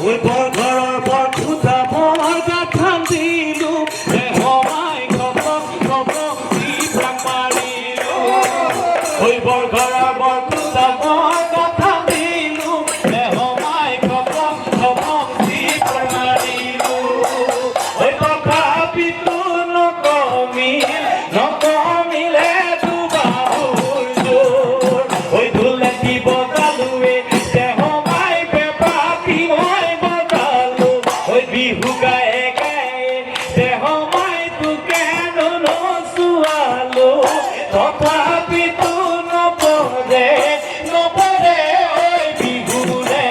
ওই পর ঘৰৰ পর খুঁজা মই গাঠান দিলো সমাই খপক খপক দি প্ৰাণ মাৰিলো ওই বৰ ঘৰৰ বৰ খুঁজা মই গাঠান দিলো সমাই খপক খপক দি প্ৰাণ মাৰিলো ওই তথাপিতো নকমিলে দুবাহুৰ জোৰ ওই ঢোলকি বজালোৱে সমাই পেঁপাতি মই বজালো ওই বিহু গায়ে গায়ে সমাই তোকেন নচুৱালো তথাপিতো নপৰে ওই বিহুৰে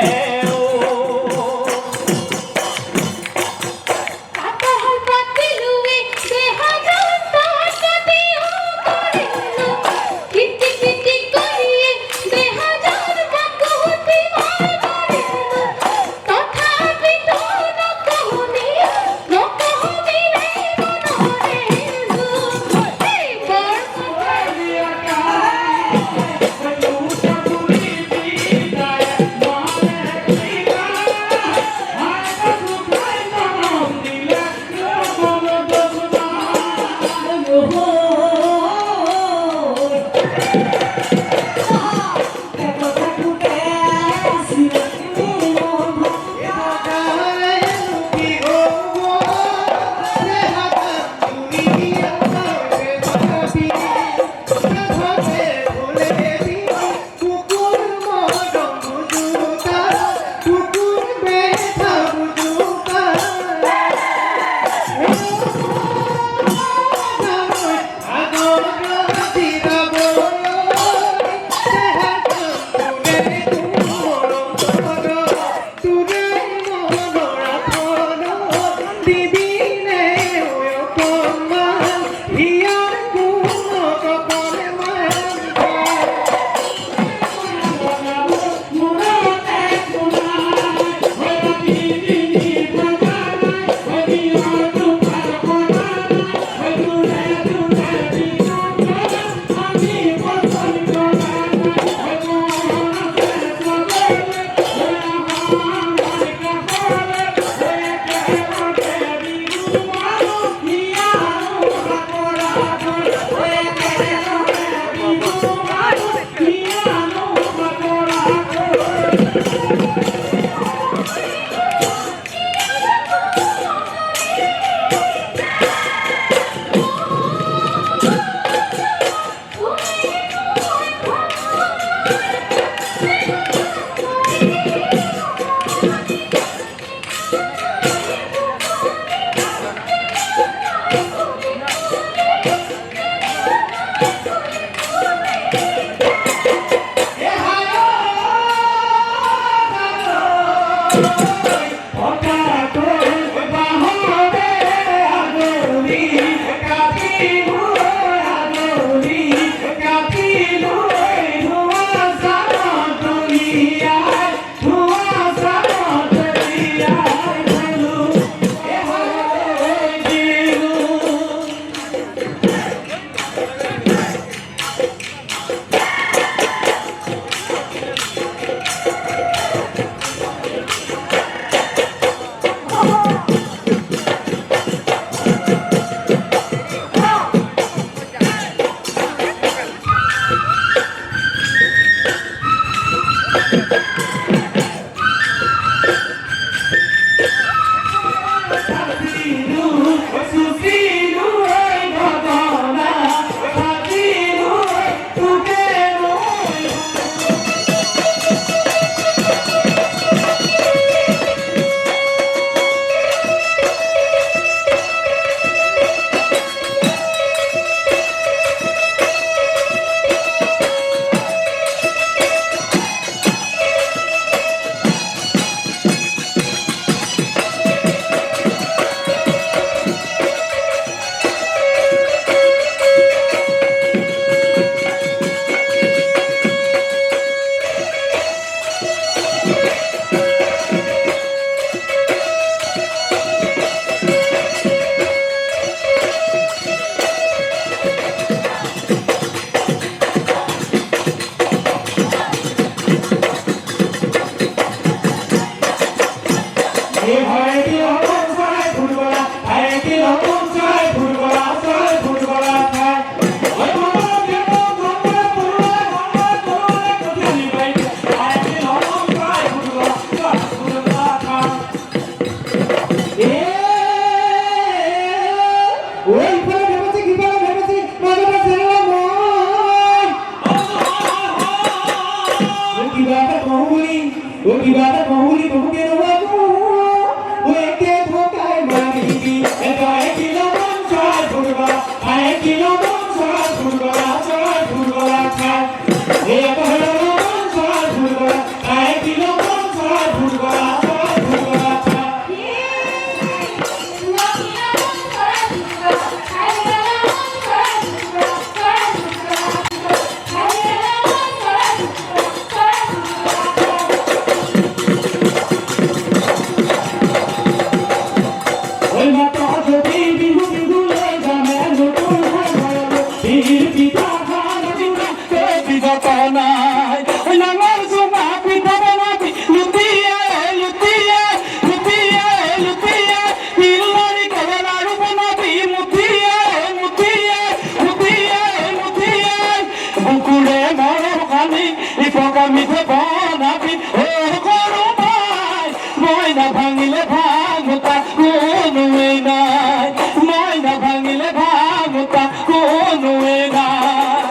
ভাঙিলে ভাঙতা কোনোই নাই ময়না ভাঙিলে ভাঙতা কোনোই নাই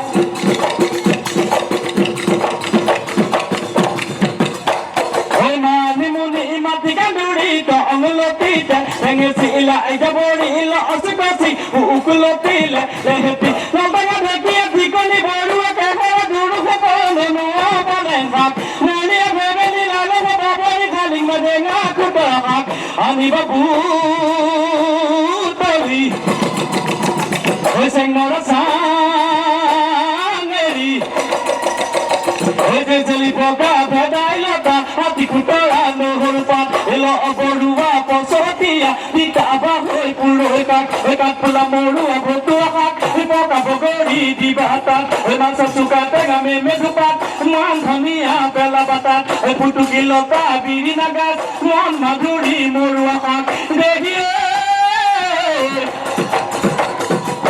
ওই মানিমুনি মাটি কান্দুরি টংলতিতে ভেঙেছিলা এইটা বড়িল অসুকাছি উকুলতিলে লেহেতি লম্বাগা ঢেকিয়ে ঠিকনি বড়ুয়াকে ভরা দুরু খোপনে বলে ভাত নানিয়া ভেবে নিলালে বাবরি খালি মধ্যে না কুটা হাত আমি বাবু তলি ওই সেঙ্গরা সাঙ্গেরি ওই যে চলি পকা ভেদাইলতা হাতি খুটরা নহল পাত এলো অবড়ুয়া পছতিয়া দিতাবা হই পুরোই কাট ওই কাট পোলা মড়ুয়া ভতুয়া হাত ওই পকা বগরি দিবা হাতাত ওই মাংস চুকা টেঙা মেঘু পাত মান ধনিয়া বেলা বাতাত ওই ফুটুকি লতা বিৰি নাগাত মন মাধুৰী মৰুৱা হাত দেখিয়ে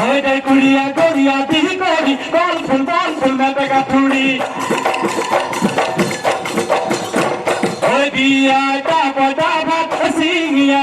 ওই তাই কুড়িয়া গড়িয়া দিহি করি বল ফুল মেটে কাঠুরি ওই বিয়া টাকা ভাত সিঙিয়া